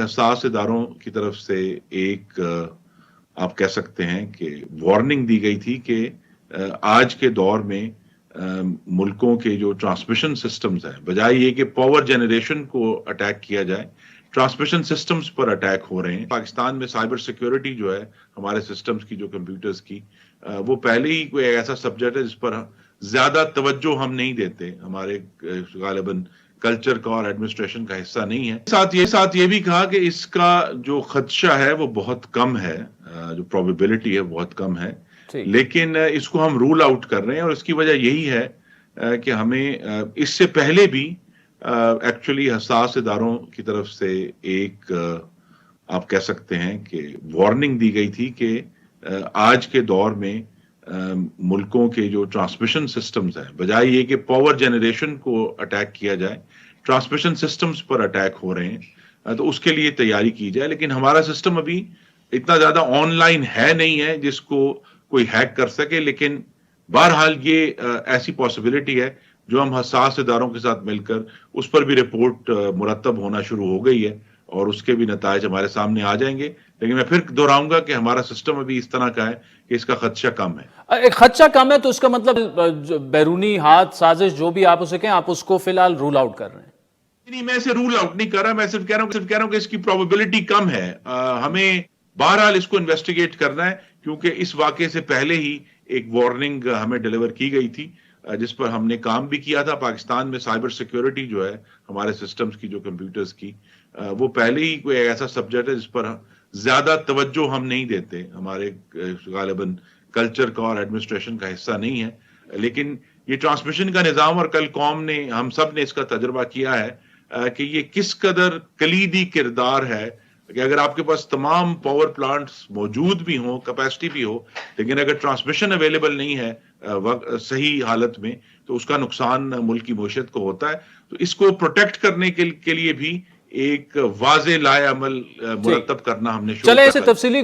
حساس اداروں کی طرف سے ایک آپ کہہ سکتے ہیں کہ وارننگ دی گئی تھی کہ آج کے دور میں ملکوں کے جو ٹرانسمیشن سسٹمز ہیں، بجائے یہ کہ پاور جنریشن کو اٹیک کیا جائے، ٹرانسمیشن سسٹمز پر اٹیک ہو رہے ہیں۔ پاکستان میں سائبر سیکیورٹی جو ہے ہمارے سسٹمز کی، جو کمپیوٹرز کی، وہ پہلے ہی کوئی ایسا سبجیکٹ ہے جس پر زیادہ توجہ ہم نہیں دیتے، ہمارے غالباً کلچر کا اور ایڈمنسٹریشن کا حصہ نہیں ہے۔ ساتھ یہ بھی کہا کہ اس کا جو خدشہ ہے وہ بہت کم ہے، جو پروبیبلٹی ہے بہت کم ہے، لیکن اس کو ہم رول آؤٹ کر رہے ہیں، اور اس کی وجہ یہی ہے کہ ہمیں اس سے پہلے بھی ایکچولی حساس اداروں کی طرف سے ایک آپ کہہ سکتے ہیں کہ وارننگ دی گئی تھی کہ آج کے دور میں ملکوں کے جو ٹرانسمیشن سسٹمز ہیں، بجائے یہ کہ پاور جنریشن کو اٹیک کیا جائے، ٹرانسمیشن سسٹمز پر اٹیک ہو رہے ہیں، تو اس کے لیے تیاری کی جائے۔ لیکن ہمارا سسٹم ابھی اتنا زیادہ آن لائن ہے نہیں ہے جس کو کوئی ہیک کر سکے، لیکن بہرحال یہ ایسی پاسبلٹی ہے جو ہم حساس اداروں کے ساتھ مل کر اس پر بھی رپورٹ مرتب ہونا شروع ہو گئی ہے، اور اس کے بھی نتائج ہمارے سامنے آ جائیں گے۔ لیکن میں پھر دہراؤں گا کہ ہمارا سسٹم ابھی اس طرح کا ہے کہ اس کا خدشہ کم ہے۔ ایک خدشہ کم ہے تو اس کا مطلب بیرونی ہاتھ سازش جو بھی آپ اسے کہیں، آپ اس کو فی الحال رول آؤٹ کر رہے ہیں؟ نہیں، میں اسے رول آؤٹ نہیں کر رہا، میں صرف کہہ رہا ہوں کہ اس کی پروبیبلٹی کم ہے۔ ہمیں بہرحال اس کو انویسٹیگیٹ کرنا ہے، کیونکہ اس واقعے سے پہلے ہی ایک وارننگ ہمیں ڈیلیور کی گئی تھی، جس پر ہم نے کام بھی کیا تھا۔ پاکستان میں سائبر سیکیورٹی جو ہے ہمارے سسٹمز کی، جو کمپیوٹرز کی، وہ پہلے ہی کوئی ایسا سبجیکٹ ہے جس پر زیادہ توجہ ہم نہیں دیتے، ہمارے غالباً کلچر کا اور ایڈمنسٹریشن کا حصہ نہیں ہے۔ لیکن یہ ٹرانسمیشن کا نظام، اور کل قوم نے، ہم سب نے اس کا تجربہ کیا ہے کہ یہ کس قدر کلیدی کردار ہے کہ اگر آپ کے پاس تمام پاور پلانٹس موجود بھی ہوں، کیپیسٹی بھی ہو، لیکن اگر ٹرانسمیشن اویلیبل نہیں ہے صحیح حالت میں، تو اس کا نقصان ملک کی معیشت کو ہوتا ہے۔ تو اس کو پروٹیکٹ کرنے کے لیے بھی ایک واضح لائحہ عمل مرتب کرنا ہم نے شروع چلے کیا اسے ہے۔ تفصیلی